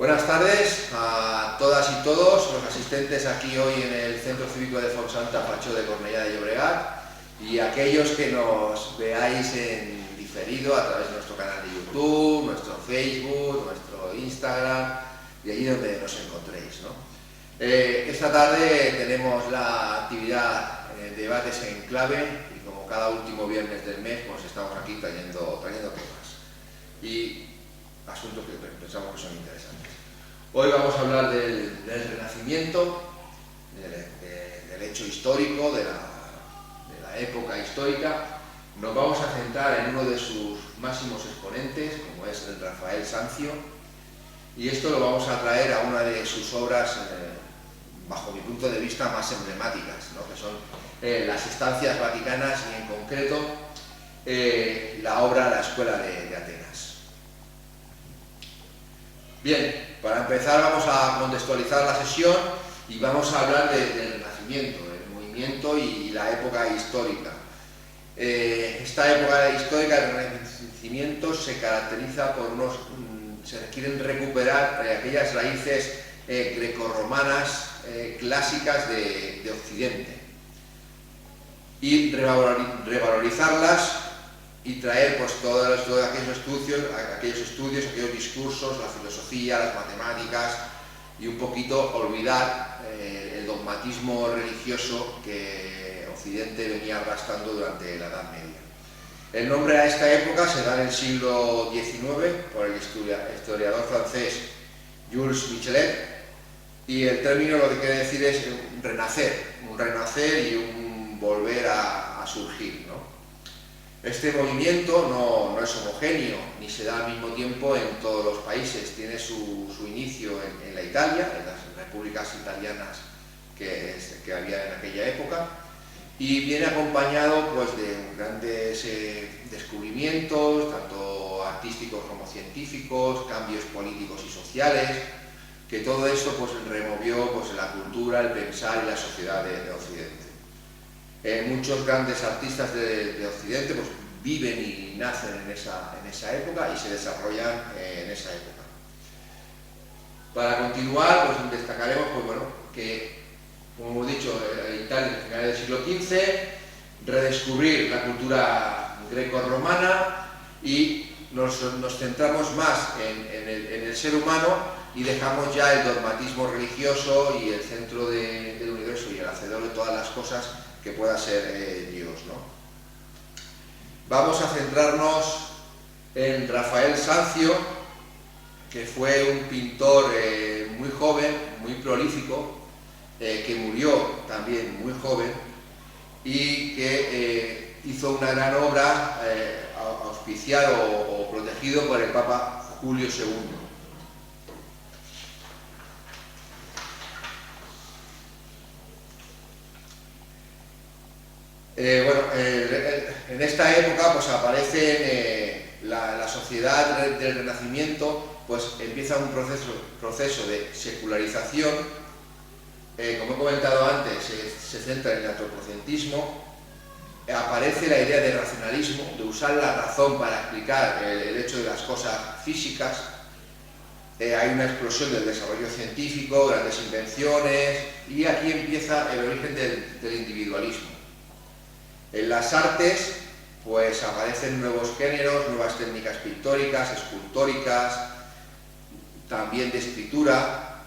Buenas tardes a todas y todos los asistentes aquí hoy en el Centro Cívico de Fontsanta Pacho de Cornellá de Llobregat y aquellos que nos veáis en diferido a través de nuestro canal de YouTube, nuestro Facebook, nuestro Instagram y allí donde nos encontréis, ¿no? Esta tarde tenemos la actividad Debates en Clave y como cada último viernes del mes pues estamos aquí trayendo temas y asuntos que pensamos que son interesantes. Hoy vamos a hablar del Renacimiento, del hecho histórico, de la época histórica. Nos vamos a centrar en uno de sus máximos exponentes, como es el Rafael Sanzio, y esto lo vamos a traer a una de sus obras, bajo mi punto de vista, más emblemáticas, ¿no? Que son las estancias vaticanas y en concreto la obra La Escuela de Atenas. Bien, para empezar vamos a contextualizar la sesión y vamos a hablar del Renacimiento, del movimiento y la época histórica. Esta época histórica del Renacimiento se caracteriza por se quieren recuperar aquellas raíces grecorromanas clásicas de Occidente y revalorizarlas y traer pues todos aquellos estudios, aquellos discursos, la filosofía, las matemáticas y un poquito olvidar el dogmatismo religioso que Occidente venía arrastrando durante la Edad Media. El nombre a esta época se da en el siglo XIX por el historiador francés Jules Michelet y el término lo que quiere decir es un renacer y un volver a surgir, ¿no? Este movimiento no es homogéneo ni se da al mismo tiempo en todos los países. Tiene su inicio en la Italia, en las repúblicas italianas que había en aquella época, y viene acompañado pues, de grandes descubrimientos, tanto artísticos como científicos, cambios políticos y sociales, que todo esto pues, removió pues, la cultura, el pensar y la sociedad de Occidente. Muchos grandes artistas de Occidente pues, viven y nacen en esa época y se desarrollan en esa época. Para continuar, pues, destacaremos pues, bueno, que, como hemos dicho, Italia a finales del siglo XV, redescubrir la cultura greco-romana y nos centramos más en el ser humano y dejamos ya el dogmatismo religioso y el centro del universo y el hacedor de todas las cosas que pueda ser Dios, ¿no? Vamos a centrarnos en Rafael Sanzio, que fue un pintor muy joven, muy prolífico, que murió también muy joven y que hizo una gran obra auspiciado o protegido por el Papa Julio II. En esta época pues aparece la sociedad del Renacimiento, pues empieza un proceso de secularización, como he comentado antes, se centra en el antropocentrismo, aparece la idea de racionalismo, de usar la razón para explicar el hecho de las cosas físicas, hay una explosión del desarrollo científico, grandes invenciones, y aquí empieza el origen del individualismo. En las artes, pues aparecen nuevos géneros, nuevas técnicas pictóricas, escultóricas, también de escritura,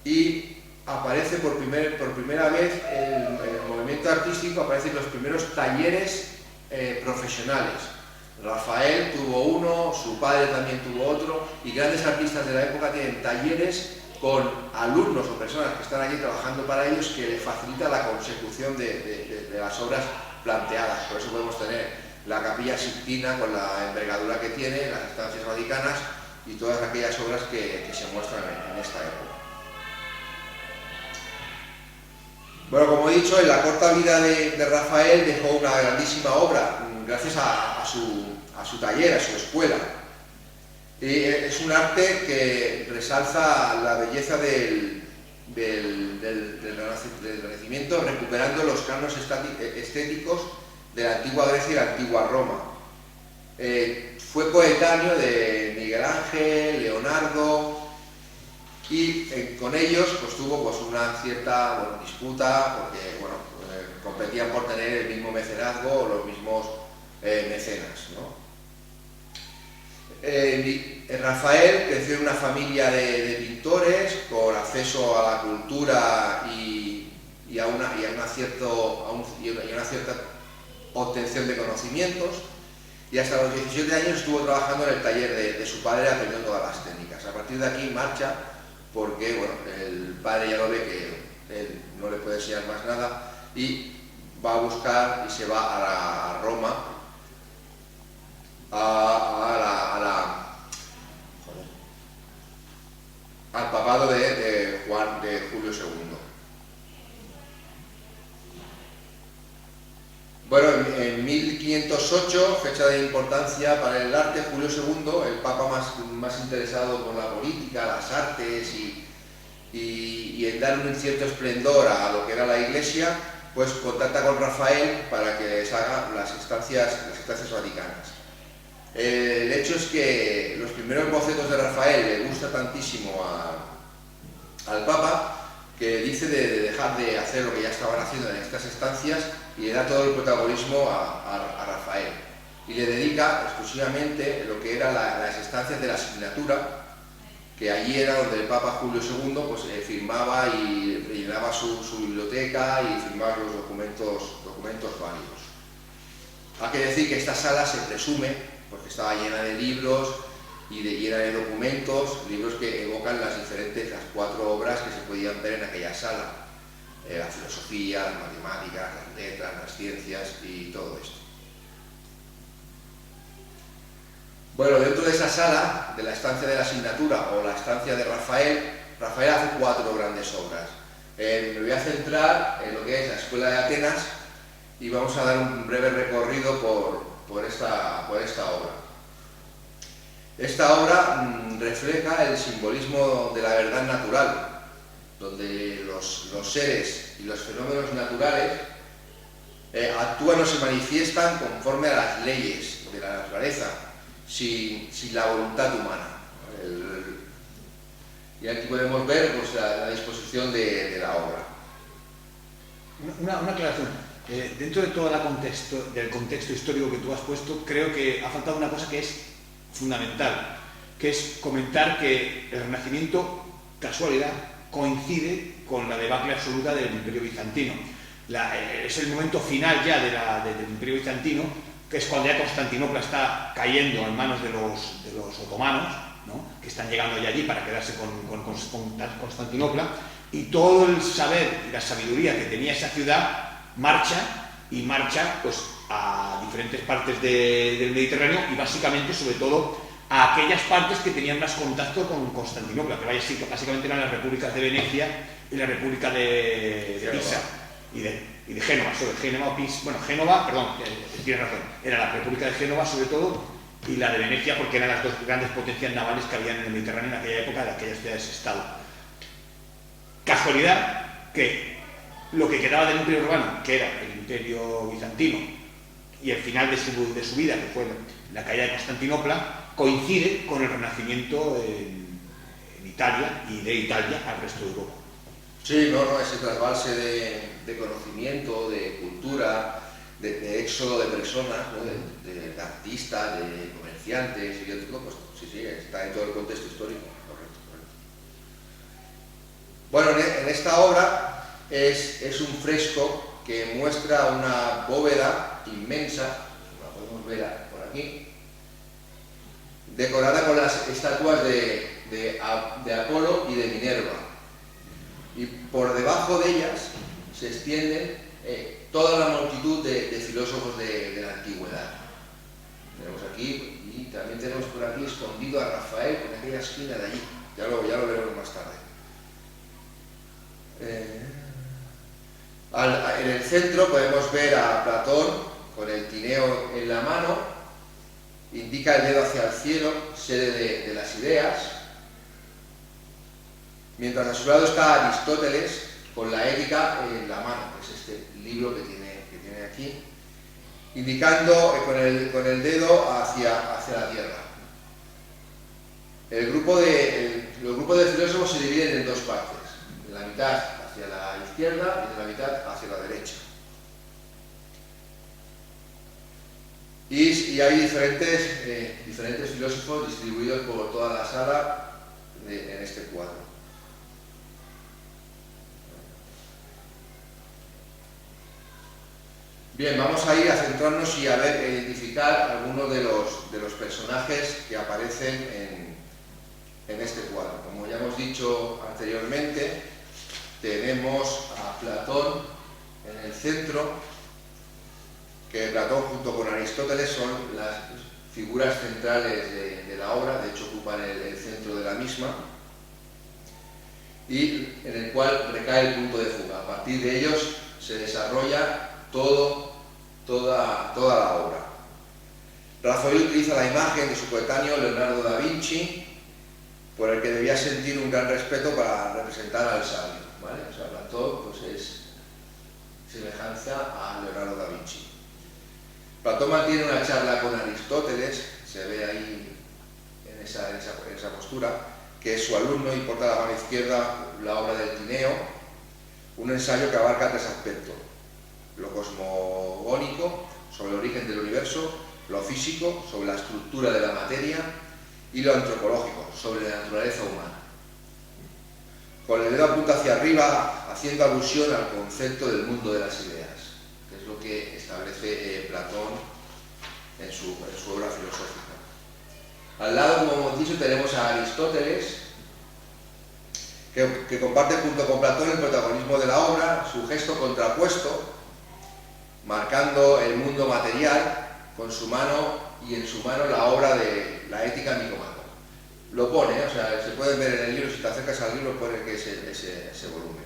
y aparece por primera vez en el movimiento artístico, aparecen los primeros talleres profesionales. Rafael tuvo uno, su padre también tuvo otro, y grandes artistas de la época tienen talleres con alumnos o personas que están allí trabajando para ellos que les facilita la consecución de las obras planteadas. Por eso podemos tener la Capilla Sixtina con la envergadura que tiene, las estancias vaticanas y todas aquellas obras que se muestran en esta época. Bueno, como he dicho, en la corta vida de Rafael dejó una grandísima obra gracias a su taller, a su escuela. Es un arte que resalza la belleza del Renacimiento, recuperando los cánones estéticos de la antigua Grecia y la antigua Roma. Fue coetáneo de Miguel Ángel, Leonardo, y con ellos pues tuvo pues una cierta disputa, porque competían por tener el mismo mecenazgo o los mismos mecenas, ¿no? Rafael creció en una familia de pintores con acceso a la cultura y a una cierta obtención de conocimientos, y hasta los 17 años estuvo trabajando en el taller de su padre, aprendiendo todas las técnicas. A partir de aquí marcha porque el padre ya lo ve que él no le puede enseñar más nada, y va a buscar y se va a Roma, al papado de Julio II. Bueno, en 1508, fecha de importancia para el arte, Julio II, el papa más interesado por la política, las artes y en dar un cierto esplendor a lo que era la Iglesia, pues contacta con Rafael para que les haga las estancias vaticanas. El hecho es que los primeros bocetos de Rafael le gusta tantísimo al Papa, que dice de dejar de hacer lo que ya estaban haciendo en estas estancias y le da todo el protagonismo a Rafael, y le dedica exclusivamente lo que eran las estancias de la Signatura, que allí era donde el Papa Julio II pues, firmaba y rellenaba su biblioteca y firmaba los documentos válidos. Hay que decir que esta sala se presume porque estaba llena de libros y llena de documentos, libros que evocan las 4 obras que se podían ver en aquella sala: la filosofía, las matemáticas, las letras, las ciencias y todo esto. Bueno, dentro de esa sala, de la estancia de la Signatura o la estancia de Rafael hace 4 grandes obras. Me voy a centrar en lo que es la Escuela de Atenas y vamos a dar un breve recorrido por esta obra. Esta obra refleja el simbolismo de la verdad natural, donde los seres y los fenómenos naturales actúan o se manifiestan conforme a las leyes de la naturaleza, sin la voluntad humana. Y aquí podemos ver pues, la disposición de la obra. Una aclaración. Dentro de todo del contexto histórico que tú has puesto, creo que ha faltado una cosa que es fundamental, que es comentar que el Renacimiento, casualidad, coincide con la debacle absoluta del Imperio Bizantino. Es el momento final ya del Imperio Bizantino, que es cuando ya Constantinopla está cayendo en manos de los otomanos, ¿no?, que están llegando ya allí para quedarse con Constantinopla, y todo el saber y la sabiduría que tenía esa ciudad marcha pues, a diferentes partes del Mediterráneo, y básicamente, sobre todo, a aquellas partes que tenían más contacto con Constantinopla, que básicamente eran las repúblicas de Venecia y la república de Pisa y de Génova, Génova, perdón, tienes razón, era la república de Génova sobre todo, y la de Venecia, porque eran las 2 grandes potencias navales que había en el Mediterráneo en aquella época, de aquellas ciudades-estado. Casualidad que lo que quedaba del Imperio Romano, que era el Imperio Bizantino, y el final de su vida, que fue la caída de Constantinopla, coincide con el Renacimiento en Italia, y de Italia al resto de Europa. Sí, ese trasvase de conocimiento, de cultura, de éxodo de personas, ¿no?, de artistas, de comerciantes y de todo, pues sí, está en todo el contexto histórico, correcto. Bueno, en esta obra es un fresco que muestra una bóveda inmensa, la podemos ver por aquí, decorada con las estatuas de Apolo y de Minerva, y por debajo de ellas se extiende toda la multitud de filósofos de la antigüedad. Tenemos aquí, y también tenemos por aquí escondido a Rafael en aquella esquina de allí, ya lo veremos más tarde. En el centro podemos ver a Platón con el Tineo en la mano, indica el dedo hacia el cielo, sede de las ideas, mientras a su lado está Aristóteles con la Ética en la mano, que es este libro que tiene aquí, indicando con el dedo hacia la tierra. El grupo los grupos de filósofos se dividen en dos partes, de la mitad hacia la izquierda y de la mitad hacia la derecha. Y hay diferentes filósofos distribuidos por toda la sala en este cuadro. Bien, vamos a ir a centrarnos y a ver, identificar algunos de los personajes que aparecen en este cuadro. Como ya hemos dicho anteriormente, tenemos a Platón en el centro, que Platón junto con Aristóteles son las figuras centrales de la obra, de hecho ocupan el centro de la misma, y en el cual recae el punto de fuga. A partir de ellos se desarrolla toda la obra. Rafael utiliza la imagen de su coetáneo Leonardo da Vinci, por el que debía sentir un gran respeto para representar al sabio, ¿vale? O sea, Platón pues es semejanza a Leonardo da Vinci. Platón mantiene una charla con Aristóteles, se ve ahí en esa postura, que es su alumno, y porta a la mano izquierda la obra del Tineo, un ensayo que abarca tres aspectos: lo cosmogónico, sobre el origen del universo; lo físico, sobre la estructura de la materia; y lo antropológico, sobre la naturaleza humana. Con el dedo apunta hacia arriba, haciendo alusión al concepto del mundo de las ideas, que es lo que establece Platón en su obra filosófica. Al lado, como hemos dicho, tenemos a Aristóteles, que comparte junto con Platón el protagonismo de la obra, su gesto contrapuesto, marcando el mundo material con su mano, y en su mano la obra de la Ética Nicomano. Lo pone, o sea, se puede ver en el libro, si te acercas al libro pone que es ese volumen.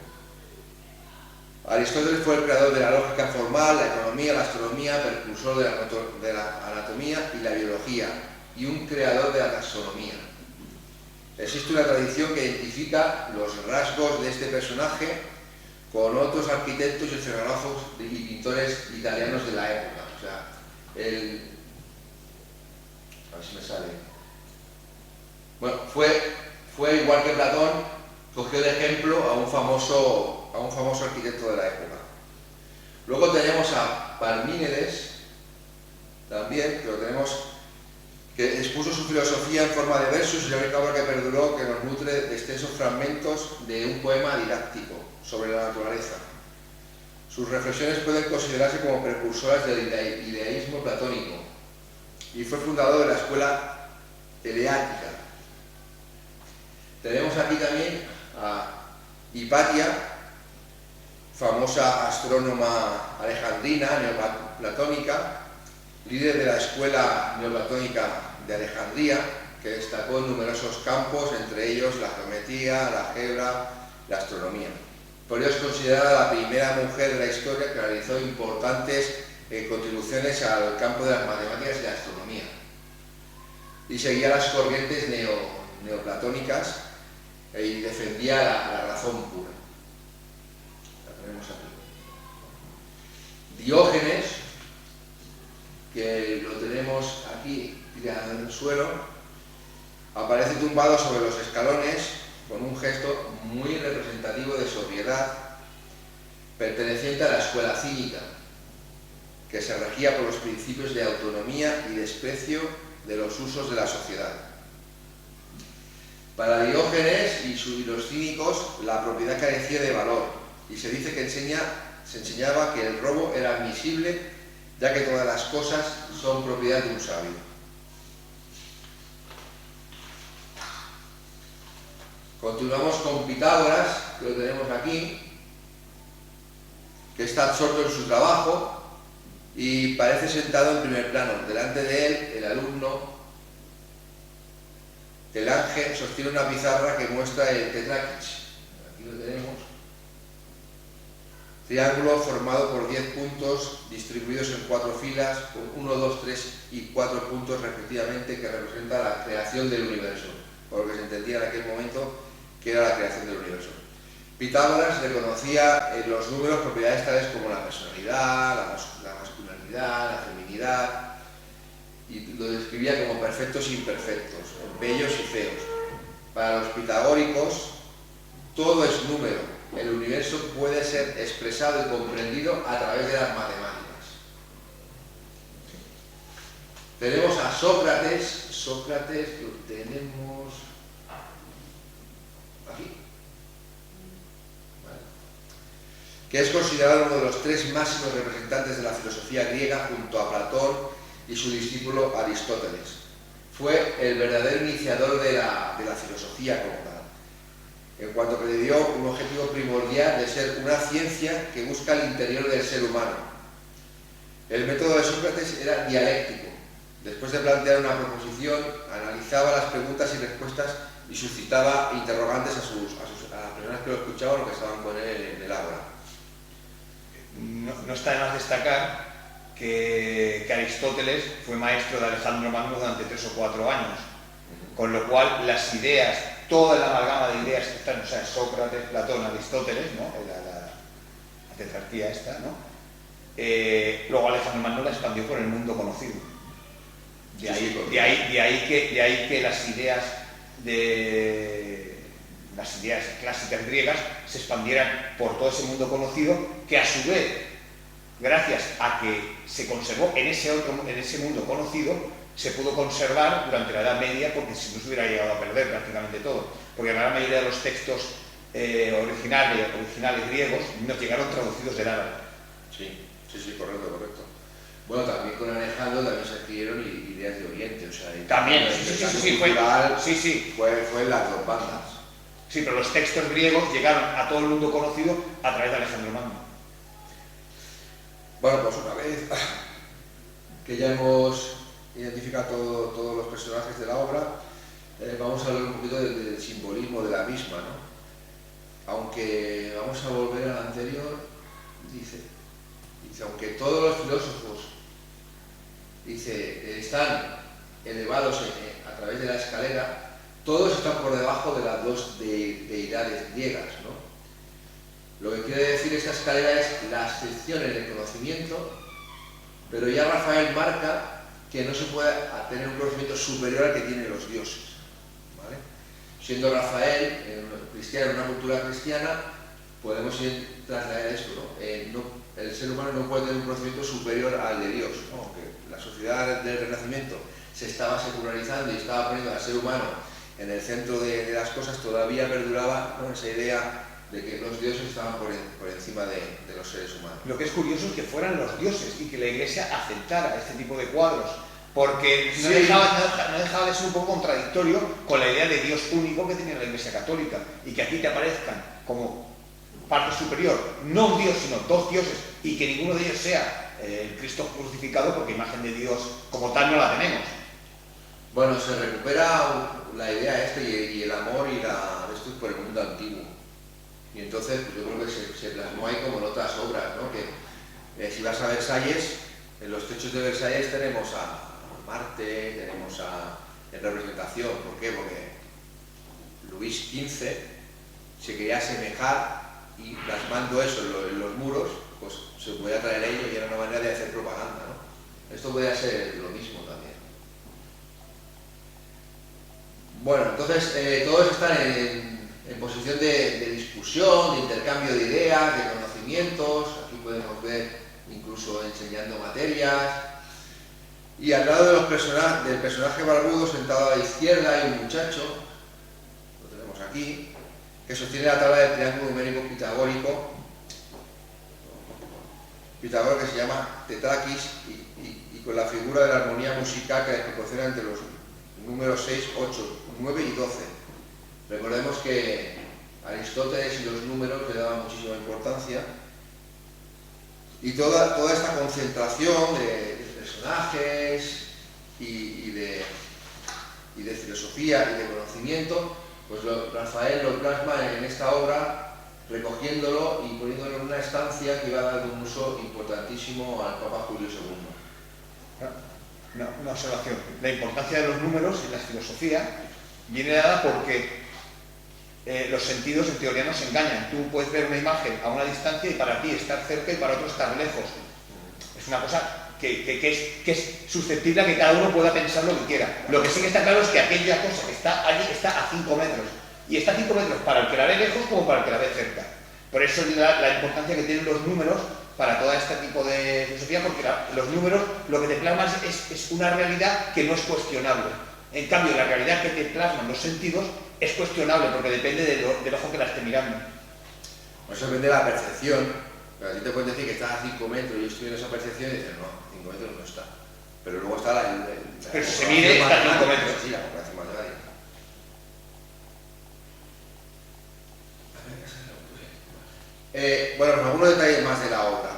Aristóteles fue el creador de la lógica formal, la economía, la astronomía, precursor de la anatomía y la biología, y un creador de la taxonomía. Existe una tradición que identifica los rasgos de este personaje con otros arquitectos y escenógrafos y pintores italianos de la época. O sea, a ver si me sale. Bueno, fue igual que Platón, cogió de ejemplo a un famoso arquitecto de la época. Luego tenemos a Parmínides, también, que lo tenemos, que expuso su filosofía en forma de versos, y la única obra que perduró, que nos nutre de extensos fragmentos de un poema didáctico sobre la naturaleza. Sus reflexiones pueden considerarse como precursoras del ideísmo platónico, y fue fundador de la escuela eleática. Tenemos aquí también a Hipatia, famosa astrónoma alejandrina, neoplatónica, líder de la escuela neoplatónica de Alejandría, que destacó en numerosos campos, entre ellos la geometría, la álgebra, la astronomía. Por ello es considerada la primera mujer de la historia que realizó importantes contribuciones al campo de las matemáticas y la astronomía, y seguía las corrientes neoplatónicas y defendía la razón pura. La tenemos aquí. Diógenes, que lo tenemos aquí tirado en el suelo, aparece tumbado sobre los escalones con un gesto muy representativo de sobriedad, perteneciente a la escuela cínica, que se regía por los principios de autonomía y desprecio de los usos de la sociedad. Para Diógenes y los cínicos, la propiedad carecía de valor, y se dice que se enseñaba que el robo era admisible, ya que todas las cosas son propiedad de un sabio. Continuamos con Pitágoras, que lo tenemos aquí, que está absorto en su trabajo y parece sentado en primer plano. Delante de él, el alumno, el ángel, sostiene una pizarra que muestra el tetraquis. Aquí lo tenemos. Triángulo formado por 10 puntos distribuidos en 4 filas, con 1, 2, 3 y 4 puntos respectivamente, que representa la creación del universo, por lo que se entendía en aquel momento que era la creación del universo. Pitágoras reconocía en los números propiedades tales como la personalidad, la masculinidad, la feminidad, y lo describía como perfectos e imperfectos, bellos y feos. Para los pitagóricos, todo es número. El universo puede ser expresado y comprendido a través de las matemáticas. Tenemos a Sócrates. Sócrates lo tenemos aquí, ¿vale?, que es considerado uno de los tres máximos representantes de la filosofía griega junto a Platón y su discípulo Aristóteles. Fue el verdadero iniciador de la filosofía como tal, en cuanto que le dio un objetivo primordial de ser una ciencia que busca el interior del ser humano. El método de Sócrates era dialéctico. Después de plantear una proposición, analizaba las preguntas y respuestas y suscitaba interrogantes a las personas que lo escuchaban o que estaban con él en el aula. No está de más destacar que Aristóteles fue maestro de Alejandro Magno durante 3 o 4 años, con lo cual las ideas, toda la amalgama de ideas que están, o sea, Sócrates, Platón, Aristóteles, ¿no?, la tetrarquía esta, ¿no?, luego Alejandro Magno la expandió por el mundo conocido. De ahí que las ideas clásicas griegas se expandieran por todo ese mundo conocido, que a su vez, gracias a que se conservó en ese mundo conocido, se pudo conservar durante la Edad Media, porque si no se hubiera llegado a perder prácticamente todo, porque la gran mayoría de los textos originales griegos nos llegaron traducidos del árabe. Sí, correcto. Bueno, también con Alejandro también se adquirieron ideas de Oriente, o sea, también, fue en las dos bandas. Sí, pero los textos griegos llegaron a todo el mundo conocido a través de Alejandro Magno. Bueno, pues una vez que ya hemos identificado todos los personajes de la obra, vamos a hablar un poquito del simbolismo de la misma, ¿no? Aunque vamos a volver al anterior, dice, aunque todos los filósofos están elevados a través de la escalera, todos están por debajo de las dos deidades griegas, ¿no? Lo que quiere decir esta escalera es la ascensión en el conocimiento, pero ya Rafael marca que no se puede tener un conocimiento superior al que tienen los dioses, ¿vale? Siendo Rafael cristiano, en una cultura cristiana, podemos trasladar esto, ¿no? El ser humano no puede tener un conocimiento superior al de Dios, ¿no? Aunque la sociedad del Renacimiento se estaba secularizando y estaba poniendo al ser humano en el centro de las cosas, todavía perduraba, ¿no?, esa idea de que los dioses estaban por encima de los seres humanos. Lo que es curioso es que fueran los dioses y que la Iglesia aceptara este tipo de cuadros, porque no dejaba de ser un poco contradictorio con la idea de Dios único que tenía la Iglesia católica, y que aquí te aparezcan como parte superior, no un dios, sino dos dioses, y que ninguno de ellos sea el Cristo crucificado, porque imagen de Dios como tal no la tenemos. Bueno, se recupera la idea y el amor y esto por el mundo antiguo. Y entonces, pues yo creo que se plasmó ahí como en otras obras, ¿no? Que si vas a Versalles, en los techos de Versalles tenemos a Marte, tenemos en representación. ¿Por qué? Porque Luis XV se quería asemejar, y plasmando eso en los muros, pues se podía traer ello y era una manera de hacer propaganda, ¿no? Esto podría ser lo mismo también. Bueno, entonces todos están en posición de discusión, de intercambio de ideas, de conocimientos. Aquí podemos ver incluso enseñando materias. Y al lado del personaje barbudo, sentado a la izquierda, hay un muchacho, lo tenemos aquí, que sostiene la tabla del triángulo numérico pitagórico, Pitágoras, que se llama Tetrakis, y con la figura de la armonía musical que proporciona entre los números 6, 8, 9 y 12. Recordemos que Aristóteles y los números le daban muchísima importancia, y toda esta concentración de personajes y de filosofía y de conocimiento, pues Rafael lo plasma en esta obra, recogiéndolo y poniéndolo en una estancia que va a dar un uso importantísimo al Papa Julio II. Una observación. La importancia de los números en la filosofía viene dada porque los sentidos en teoría nos engañan. Tú puedes ver una imagen a una distancia y para ti estar cerca y para otro estar lejos. Es una cosa que es susceptible a que cada uno pueda pensar lo que quiera. Lo que sí que está claro es que aquella cosa que está allí está a 5 metros. Y está a 5 metros para el que la ve lejos como para el que la ve cerca. Por eso es la importancia que tienen los números para todo este tipo de filosofía, porque los números lo que te plasman es una realidad que no es cuestionable. En cambio, la realidad que te plasman los sentidos es cuestionable, porque depende del ojo que la esté mirando. Eso depende de la percepción. Pero a ti te pueden decir que estás a 5 metros y yo estoy viendo esa percepción y dices, no, a 5 metros no está. Pero luego está la pero si se mide, está a 5 metros. Sí, la comparación matemática. Bueno, algunos detalles más de la obra.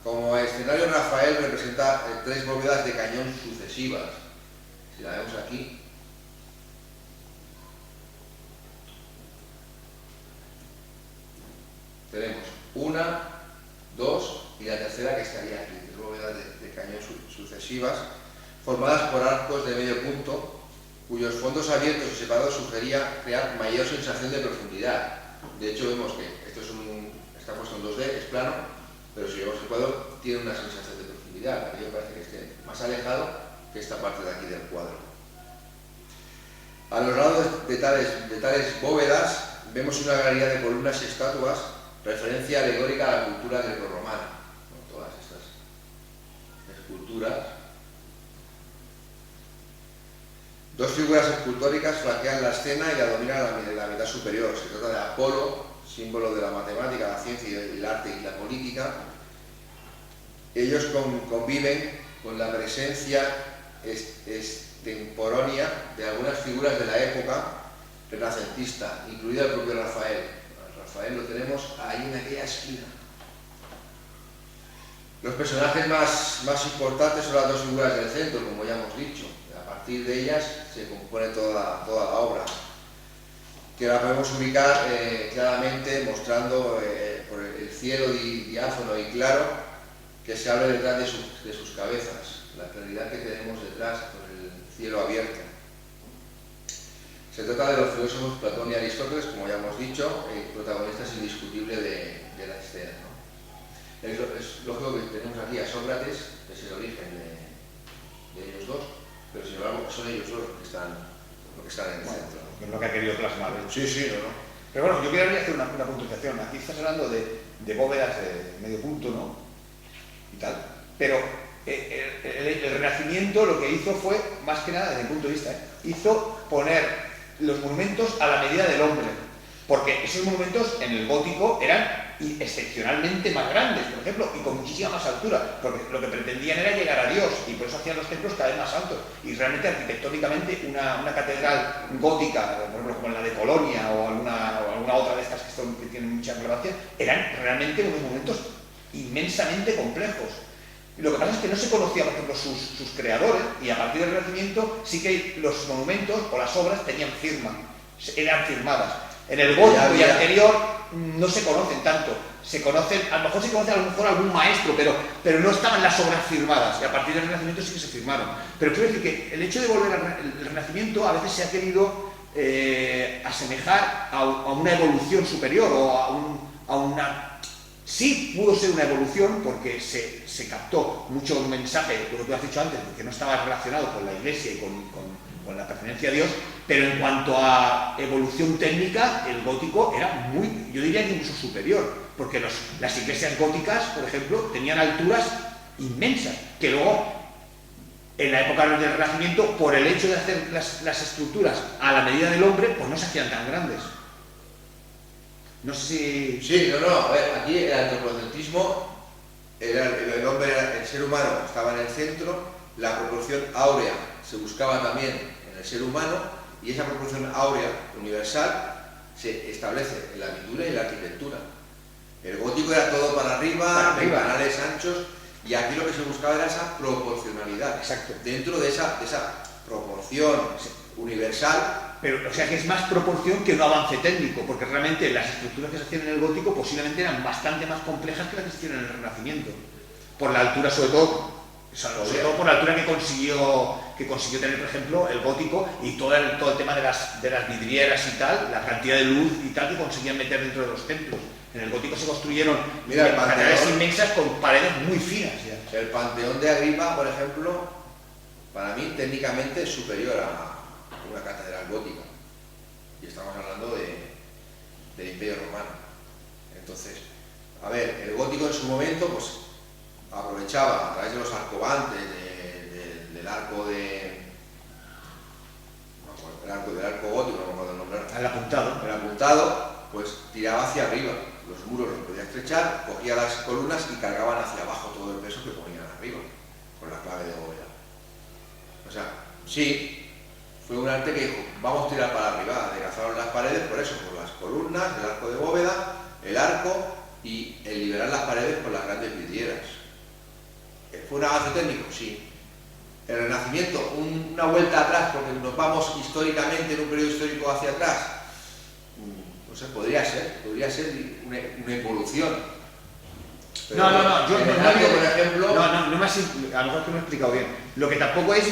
Como escenario, Rafael representa 3 bóvedas de cañón sucesivas. Si la vemos aquí. Tenemos 1, 2 y la tercera que estaría aquí, 3 bóvedas de cañón sucesivas, formadas por arcos de medio punto, cuyos fondos abiertos y separados sugería crear mayor sensación de profundidad. De hecho, vemos que esto está puesto en 2D, es plano, pero si vemos el cuadro, tiene una sensación de profundidad. Aquí me parece que esté más alejado que esta parte de aquí del cuadro. A los lados de tales bóvedas vemos una galería de columnas y estatuas, referencia alegórica a la cultura grecorromana. Todas estas esculturas. 2 figuras escultóricas flanquean la escena y la dominan la mitad superior. Se trata de Apolo, símbolo de la matemática, la ciencia, el arte y la política. Ellos conviven con la presencia extemporánea de algunas figuras de la época renacentista, incluida el propio Rafael. Rafael lo tenemos ahí en aquella esquina. Los personajes más importantes son las 2 figuras del centro, como ya hemos dicho. A partir de ellas se compone toda la obra, que la podemos ubicar claramente mostrando por el cielo diáfano y claro que se abre detrás de sus cabezas, la claridad que tenemos detrás con el cielo abierto. Se trata de los filósofos Platón y Aristóteles, como ya hemos dicho, protagonistas indiscutibles de la escena, ¿no? Es lógico que tenemos aquí a Sócrates, que es el origen de ellos dos, pero sin embargo son ellos dos los que están en el centro. Es lo que ha querido plasmar. Sí, no. Pero bueno, yo quería hacer una puntualización. Aquí estás hablando de bóvedas de medio punto, ¿no? Y tal. Pero el Renacimiento lo que hizo fue, más que nada desde mi punto de vista, hizo poner los monumentos a la medida del hombre. Porque esos monumentos en el gótico eran excepcionalmente más grandes, por ejemplo, y con muchísima más altura, porque lo que pretendían era llegar a Dios, y por eso hacían los templos cada vez más altos. Y realmente arquitectónicamente una catedral gótica, por ejemplo como la de Colonia o alguna otra de estas que tienen mucha relevancia, eran realmente unos monumentos inmensamente complejos. Y lo que pasa es que no se conocía, por ejemplo, sus creadores, y a partir del Renacimiento sí que los monumentos o las obras tenían firma, eran firmadas. En el gótico y anterior no se conocen tanto, a lo mejor se conoce algún maestro, pero no estaban las obras firmadas, y a partir del Renacimiento sí que se firmaron. Pero quiero decir que el hecho de volver al Renacimiento a veces se ha querido asemejar a una evolución superior o a una... Sí pudo ser una evolución porque se captó mucho mensaje, lo que tú has dicho antes, porque no estaba relacionado con la Iglesia y con la pertenencia a Dios, pero en cuanto a evolución técnica, el gótico era yo diría que incluso superior, porque las iglesias góticas, por ejemplo, tenían alturas inmensas, que luego, en la época del Renacimiento, por el hecho de hacer las estructuras a la medida del hombre, pues no se hacían tan grandes. No sé si... Sí, a ver, aquí el antropocentrismo, el hombre, el ser humano estaba en el centro, la proporción áurea se buscaba también en el ser humano, y esa proporción áurea universal se establece en la pintura y en la arquitectura. El gótico era todo para arriba, ventanales anchos, y aquí lo que se buscaba era esa proporcionalidad. Exacto. Dentro de esa proporción universal. Pero, o sea, que es más proporción que un avance técnico, porque realmente las estructuras que se hacían en el gótico posiblemente eran bastante más complejas que las que se hicieron en el Renacimiento. Por la altura, sobre todo por la altura que consiguió tener, por ejemplo, el gótico, y todo el tema de las vidrieras y tal, la cantidad de luz y tal que conseguían meter dentro de los templos. En el gótico se construyeron Mira, catedrales inmensas con paredes muy finas ya. El Panteón de Agripa, por ejemplo, para mí técnicamente es superior a una catedral gótica. Y estamos hablando del Imperio Romano. Entonces, a ver, el gótico en su momento pues aprovechaba a través de los arcobantes, del arco del arco gótico, no me acuerdo el nombre. El apuntado. El apuntado, pues tiraba hacia arriba. Los muros los podía estrechar, cogía las columnas y cargaban hacia abajo todo el peso que ponían arriba, con la clave de bóveda. O sea, sí, fue un arte que dijo, vamos a tirar para arriba, adelgazaron las paredes por eso, por las columnas, el arco de bóveda, el arco y el liberar las paredes por las grandes vidrieras. ¿Fue un avance técnico? Sí. El Renacimiento, una vuelta atrás, porque nos vamos históricamente en un periodo histórico hacia atrás, no sé, podría ser una evolución. Pero yo en el no, arte, por ejemplo... No me has, a lo mejor que no he explicado bien. Lo que tampoco es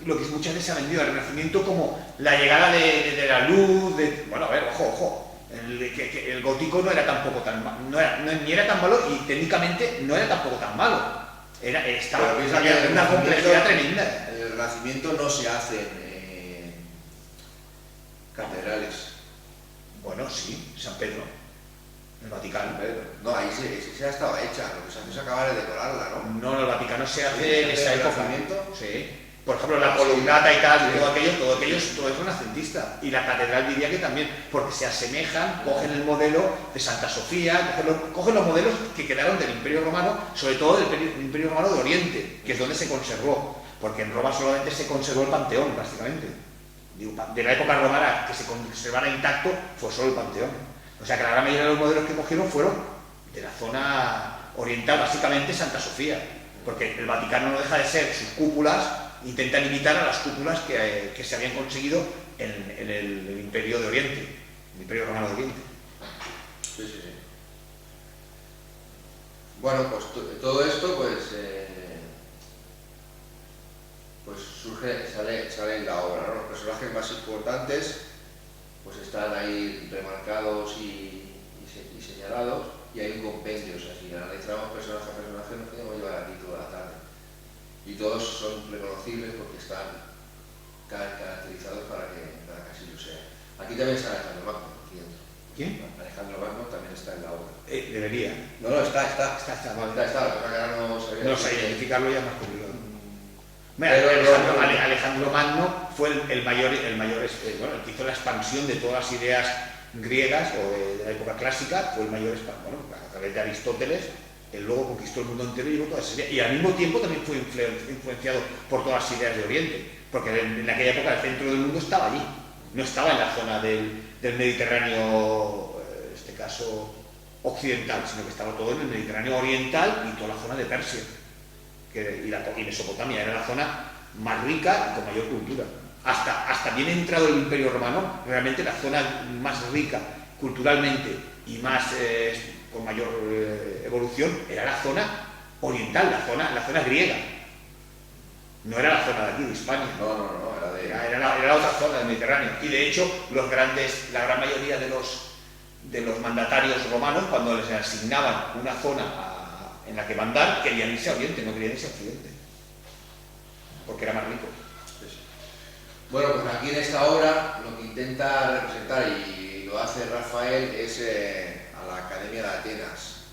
lo que muchas veces se ha vendido al Renacimiento como la llegada de la luz, bueno, a ver, ojo, el gótico no era tampoco tan ni era tan malo y técnicamente no era tampoco tan malo. Estaba en una complejidad tremenda. En el Renacimiento no se hacen catedrales. Bueno, sí, San Pedro, el Vaticano. No, ahí se ha estado hecha, lo que se hace es acabar de decorarla, ¿no? No, el Vaticano se hace en esa época. Sí. Por ejemplo, la columnata y tal, todo es renacentista. Y la catedral diría que también, porque se asemejan, cogen el modelo de Santa Sofía, cogen los modelos que quedaron del Imperio Romano, sobre todo del Imperio Romano de Oriente, que es donde se conservó, porque en Roma solamente se conservó el Panteón, prácticamente. De la época romana que se conservara intacto fue solo el Panteón. O sea que la gran mayoría de los modelos que cogieron fueron de la zona oriental, básicamente Santa Sofía, porque el Vaticano no deja de ser sus cúpulas, intentan imitar a las cúpulas que se habían conseguido en el Imperio de Oriente, el Imperio Romano de Oriente. Sí. Bueno, pues todo esto pues sale en la obra, ¿no? Los personajes más importantes pues están ahí remarcados y señalados, y hay un compendio. O sea, si analizamos personaje a personaje nos podemos llevar aquí toda la tarde. Y todos son reconocibles porque están caracterizados para que así lo sea. Aquí también está Alejandro Magno, por cierto. ¿Quién? Alejandro Magno también está en la obra. Debería. No, está. No sé identificarlo ya más complicado. Alejandro Magno fue el mayor, bueno, el que hizo la expansión de todas las ideas griegas o de la época clásica, fue el mayor, bueno, a través de Aristóteles. Él luego conquistó el mundo entero y llevó todas esas ideas. Y al mismo tiempo también fue influenciado por todas las ideas de Oriente, porque en aquella época el centro del mundo estaba allí, no estaba en la zona del Mediterráneo, en este caso occidental, sino que estaba todo en el Mediterráneo oriental y toda la zona de Persia. Y Mesopotamia era la zona más rica y con mayor cultura. Hasta bien entrado el Imperio Romano, realmente la zona más rica culturalmente y más con mayor evolución era la zona oriental, la zona griega. No era la zona de aquí, de España. No, era la otra zona del Mediterráneo. Y de hecho, la gran mayoría de los mandatarios romanos, cuando les asignaban una zona en la que mandar, querían irse a Oriente, no querían irse a Occidente, porque era más rico. Bueno, pues aquí en esta obra lo que intenta representar, y lo hace Rafael, es a la Academia de Atenas,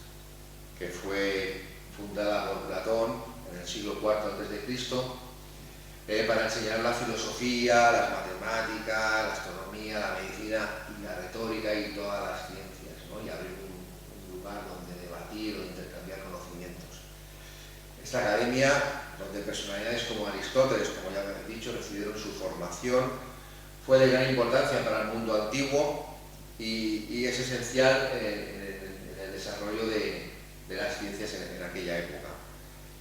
que fue fundada por Platón en el siglo IV a.C., para enseñar la filosofía, las matemáticas, la astronomía, la medicina y la retórica y todas las ciencias, ¿no? Y abrir un lugar donde debatir o intercambiar conocimientos. Esta academia, donde personalidades como Aristóteles, como ya he dicho, recibieron su formación, fue de gran importancia para el mundo antiguo y es esencial en el desarrollo de las ciencias en aquella época.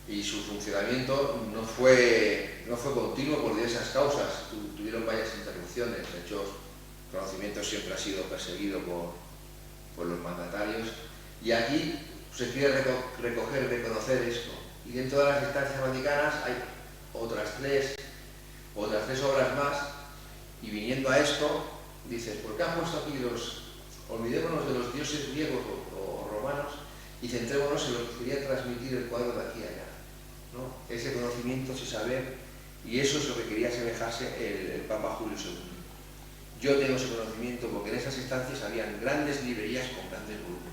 Y su funcionamiento no fue continuo por diversas causas, tuvieron varias interrupciones. De hecho, el conocimiento siempre ha sido perseguido por los mandatarios, y aquí se quiere recoger y reconocer esto. Y dentro de las instancias vaticanas hay otras tres obras más, y viniendo a esto, dices, ¿por qué han puesto aquí olvidémonos de los dioses griegos o romanos y centrémonos en lo que quería transmitir el cuadro de aquí a allá, ¿no? Ese conocimiento, ese saber, y eso es lo que quería asemejarse el Papa Julio II. Yo tengo ese conocimiento porque en esas instancias habían grandes librerías con grandes volúmenes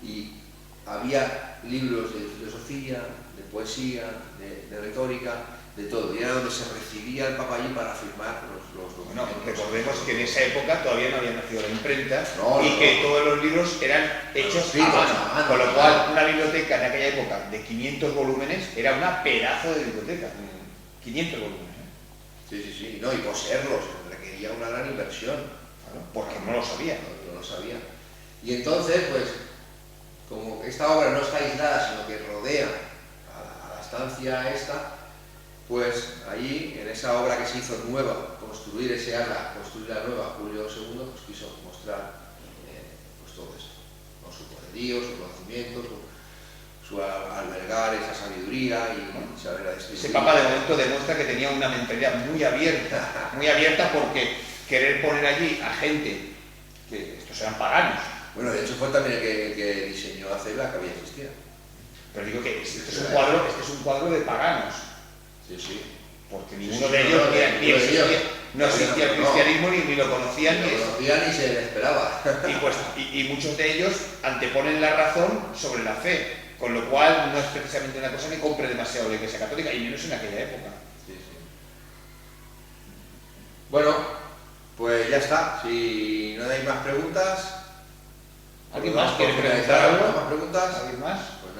y había libros de filosofía, de poesía, de retórica, de todo, y era donde se recibía el Papa allí para firmar los documentos. Bueno, recordemos que en esa época todavía no había nacido la imprenta y No. que todos los libros eran hechos a mano, con lo cual una biblioteca en aquella época de 500 volúmenes era una pedazo de biblioteca, 500 volúmenes. Sí, no, y poseerlos requería una gran inversión. Claro, porque no lo sabía. No lo sabía. Y entonces, pues, como esta obra no está aislada, sino que rodea a la estancia esta, pues allí, en esa obra que se hizo nueva, construir ese ala, construir la nueva, Julio II, pues quiso mostrar pues todo esto, ¿no? Su poderío, su conocimiento, su albergar esa sabiduría y saber a Ese Papa de momento demuestra que tenía una mentalidad muy abierta porque querer poner allí a gente, que estos eran paganos. Bueno, de hecho fue también el que diseñó la célula que había existido. Pero digo que este es un cuadro de paganos. Sí. Porque ninguno de ellos no existía el cristianismo ni lo conocían. Ni lo conocían ni se les esperaba. Y muchos de ellos anteponen la razón sobre la fe, con lo cual no es precisamente una cosa que compre demasiado la Iglesia Católica, y menos en aquella época. Sí. Bueno, pues ya está. Si no hay más preguntas... ¿Alguien más quiere preguntar algo? ¿Más preguntas? ¿Alguien más? Pues